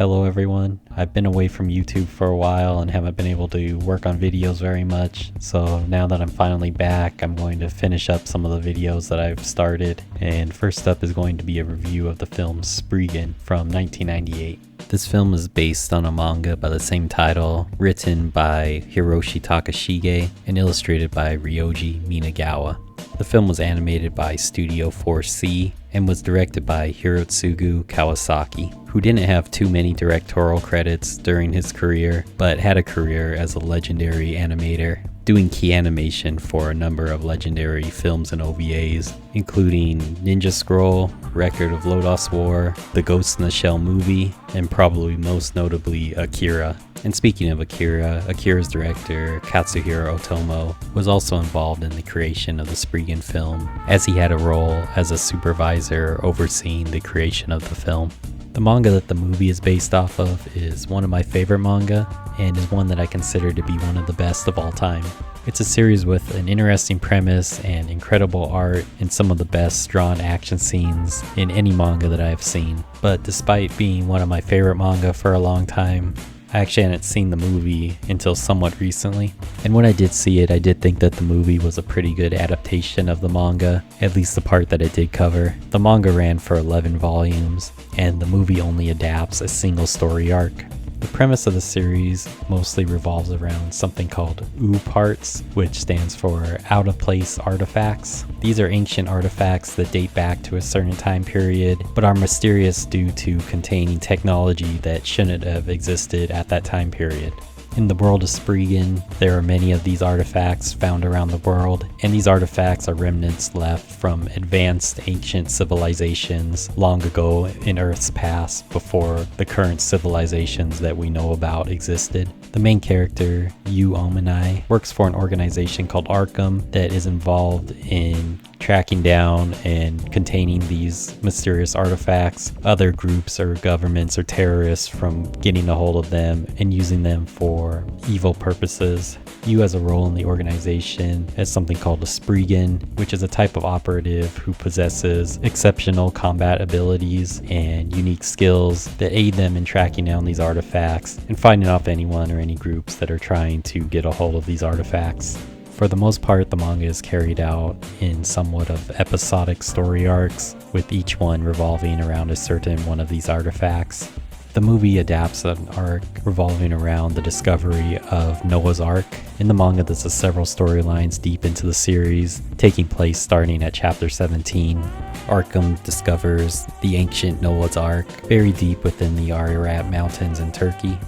Hello everyone. I've been away from YouTube for a while and haven't been able to work on videos very much. So now that I'm finally back, I'm going to finish up some of the videos that I've started. And first up is going to be a review of the film Spriggan from 1998. This film is based on a manga by the same title, written by Hiroshi Takashige and illustrated by Ryoji Minagawa. The film was animated by Studio 4C and was directed by Hirotsugu Kawasaki, who didn't have too many directorial credits during his career, but had a career as a legendary animator, doing key animation for a number of legendary films and OVAs, including Ninja Scroll, Record of Lodoss War, the Ghost in the Shell movie, and probably most notably Akira. And speaking of Akira, Akira's director, Katsuhiro Otomo, was also involved in the creation of the Spriggan film, as he had a role as a supervisor overseeing the creation of the film. The manga that the movie is based off of is one of my favorite manga, and is one that I consider to be one of the best of all time. It's a series with an interesting premise and incredible art and some of the best drawn action scenes in any manga that I have seen. But despite being one of my favorite manga for a long time, I actually hadn't seen the movie until somewhat recently. And when I did see it, I did think that the movie was a pretty good adaptation of the manga, at least the part that it did cover. The manga ran for 11 volumes, and the movie only adapts a single story arc. The premise of the series mostly revolves around something called U parts, which stands for out of place artifacts. These are ancient artifacts that date back to a certain time period, but are mysterious due to containing technology that shouldn't have existed at that time period. In the world of Spriggan, there are many of these artifacts found around the world, and these artifacts are remnants left from advanced ancient civilizations long ago in Earth's past, before the current civilizations that we know about existed. The main character, Yu Omanai, works for an organization called Arkham that is involved in tracking down and containing these mysterious artifacts, other groups or governments or terrorists from getting a hold of them and using them for evil purposes. Yu has a role in the organization as something called a Spriggan, which is a type of operative who possesses exceptional combat abilities and unique skills that aid them in tracking down these artifacts and finding off anyone or any groups that are trying to get a hold of these artifacts. For the most part, the manga is carried out in somewhat of episodic story arcs, with each one revolving around a certain one of these artifacts. The movie adapts an arc revolving around the discovery of Noah's Ark. In the manga, this is several storylines deep into the series, taking place starting at chapter 17. Arkham discovers the ancient Noah's Ark buried deep within the Ararat Mountains in Turkey.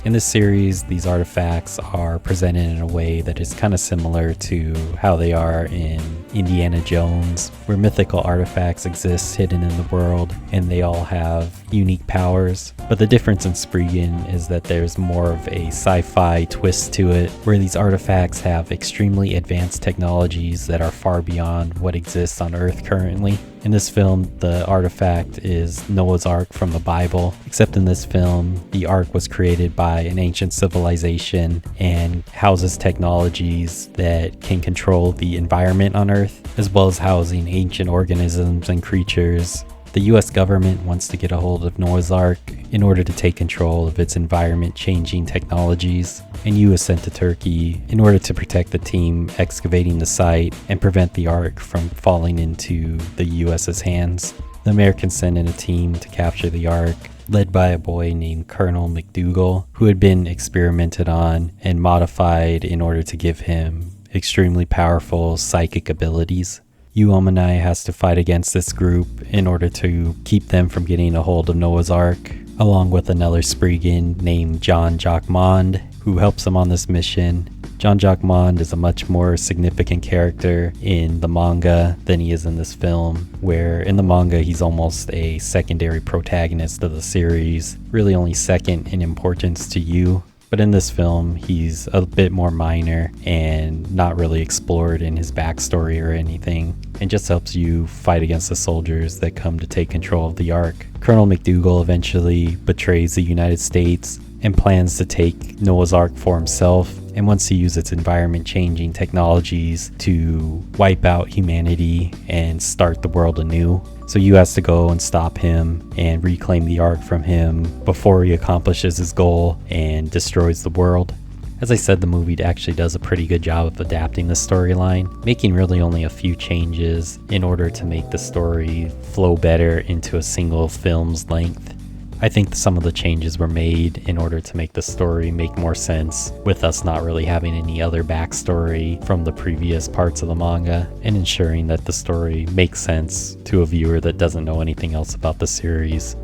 In this series, these artifacts are presented in a way that is kind of similar to how they are in Indiana Jones, where mythical artifacts exist hidden in the world and they all have unique powers. But the difference in Spriggan is that there's more of a sci-fi twist to it, where these artifacts have extremely advanced technologies that are far beyond what exists on Earth currently. In this film, the artifact is Noah's Ark from the Bible, except in this film, the Ark was created by an ancient civilization and houses technologies that can control the environment on Earth, as well as housing ancient organisms and creatures. The US government wants to get a hold of Noah's Ark in order to take control of its environment-changing technologies, and Yu is sent to Turkey in order to protect the team excavating the site and prevent the Ark from falling into the US's hands. The Americans send in a team to capture the Ark, led by a boy named Colonel McDougal, who had been experimented on and modified in order to give him extremely powerful psychic abilities. Yu Omanai has to fight against this group in order to keep them from getting a hold of Noah's Ark, along with another Spriggan named John Jacquemond, who helps him on this mission. John Jacquemond is a much more significant character in the manga than he is in this film, where in the manga he's almost a secondary protagonist of the series, really only second in importance to Yu. But in this film, he's a bit more minor and not really explored in his backstory or anything, and just helps you fight against the soldiers that come to take control of the Ark. Colonel McDougal eventually betrays the United States and plans to take Noah's Ark for himself and wants to use its environment changing technologies to wipe out humanity and start the world anew. So you has to go and stop him and reclaim the Ark from him before he accomplishes his goal and destroys the world. As I said, the movie actually does a pretty good job of adapting the storyline, making really only a few changes in order to make the story flow better into a single film's length. I think some of the changes were made in order to make the story make more sense, with us not really having any other backstory from the previous parts of the manga, and ensuring that the story makes sense to a viewer that doesn't know anything else about the series.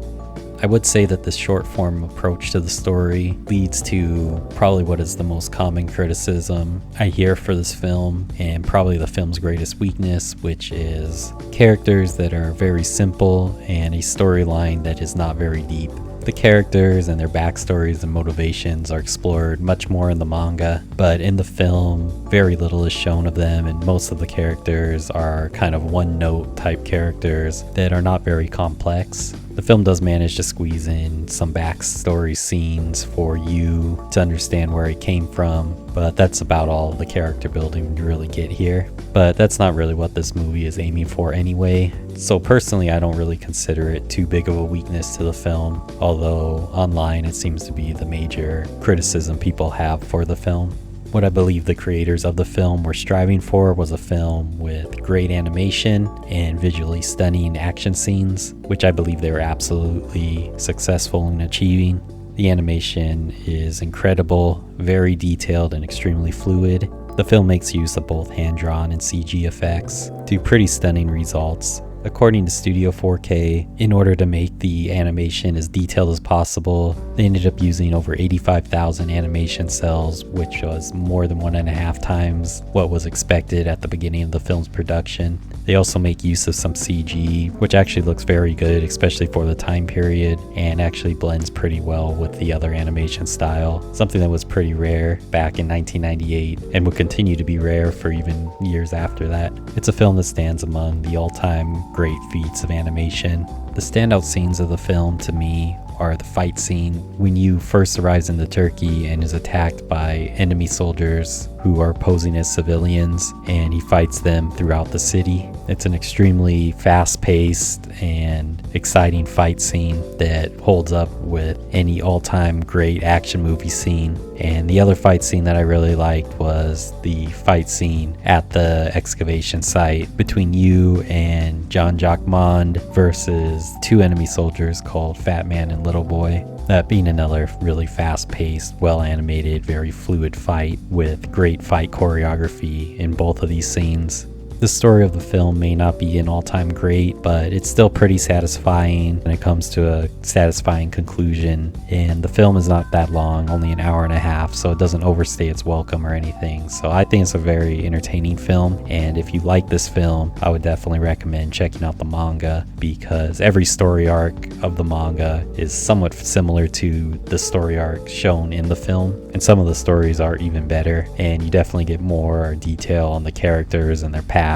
I would say that the short form approach to the story leads to probably what is the most common criticism I hear for this film, and probably the film's greatest weakness, which is characters that are very simple and a storyline that is not very deep. The characters and their backstories and motivations are explored much more in the manga, but in the film, very little is shown of them, and most of the characters are kind of one-note type characters that are not very complex. The film does manage to squeeze in some backstory scenes for you to understand where he came from, but that's about all the character building you really get here. But that's not really what this movie is aiming for anyway. So personally, I don't really consider it too big of a weakness to the film, although online it seems to be the major criticism people have for the film. What I believe the creators of the film were striving for was a film with great animation and visually stunning action scenes, which I believe they were absolutely successful in achieving. The animation is incredible, very detailed, and extremely fluid. The film makes use of both hand-drawn and CG effects to pretty stunning results. According to Studio 4K, in order to make the animation as detailed as possible, they ended up using over 85,000 animation cells, which was more than 1.5 times what was expected at the beginning of the film's production. They also make use of some CG, which actually looks very good, especially for the time period, and actually blends pretty well with the other animation style, something that was pretty rare back in 1998 and would continue to be rare for even years after that. It's a film that stands among the all-time great feats of animation. The standout scenes of the film to me are the fight scene when Yu first arrives into Turkey and is attacked by enemy soldiers who are posing as civilians, and he fights them throughout the city. It's an extremely fast-paced and exciting fight scene that holds up with any all-time great action movie scene. And the other fight scene that I really liked was the fight scene at the excavation site between Yu and Jean-Jacques Mond versus two enemy soldiers called Fat Man and Little Boy. That being another really fast-paced, well-animated, very fluid fight with great fight choreography in both of these scenes. The story of the film may not be an all-time great, but it's still pretty satisfying when it comes to a satisfying conclusion. And the film is not that long, only an hour and a half, so it doesn't overstay its welcome or anything. So I think it's a very entertaining film, and if you like this film, I would definitely recommend checking out the manga, because every story arc of the manga is somewhat similar to the story arc shown in the film, and some of the stories are even better, and you definitely get more detail on the characters and their past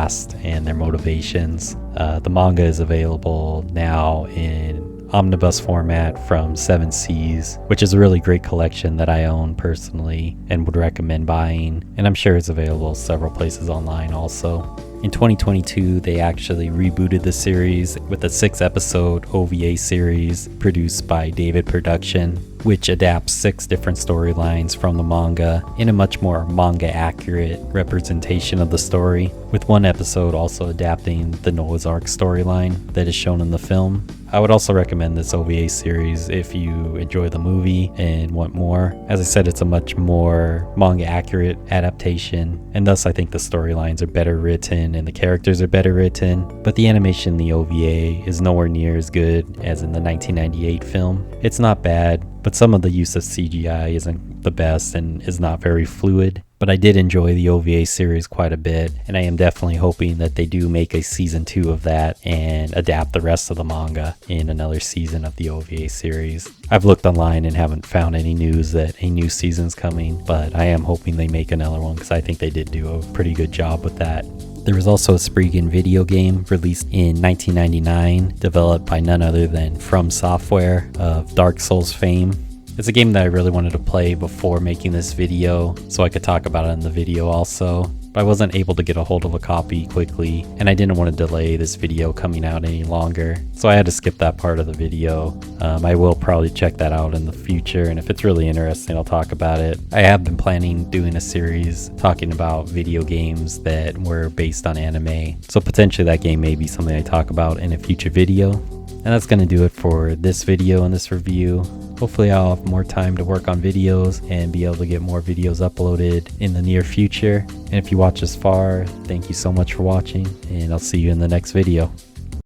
and their motivations. The manga is available now in omnibus format from 7 Seas, which is a really great collection that I own personally and would recommend buying, and I'm sure it's available several places online also. In 2022, they actually rebooted the series with a 6-episode OVA series produced by David Production, which adapts 6 different storylines from the manga in a much more manga-accurate representation of the story, with one episode also adapting the Noah's Ark storyline that is shown in the film. I would also recommend this OVA series if you enjoy the movie and want more. As I said, it's a much more manga-accurate adaptation, and thus I think the storylines are better written and the characters are better written, but the animation in the OVA is nowhere near as good as in the 1998 film. It's not bad, but some of the use of CGI isn't the best and is not very fluid. But I did enjoy the OVA series quite a bit, and I am definitely hoping that they do make a season 2 of that and adapt the rest of the manga in another season of the OVA series. I've looked online and haven't found any news that a new season's coming, but I am hoping they make another one because I think they did do a pretty good job with that. There was also a Spriggan video game released in 1999, developed by none other than From Software of Dark Souls fame. It's a game that I really wanted to play before making this video, so I could talk about it in the video also. But I wasn't able to get a hold of a copy quickly, and I didn't want to delay this video coming out any longer, so I had to skip that part of the video. I will probably check that out in the future, and if it's really interesting, I'll talk about it. I have been planning doing a series talking about video games that were based on anime, so potentially that game may be something I talk about in a future video. And that's going to do it for this video and this review. Hopefully I'll have more time to work on videos and be able to get more videos uploaded in the near future. And if you watch this far, thank you so much for watching, and I'll see you in the next video.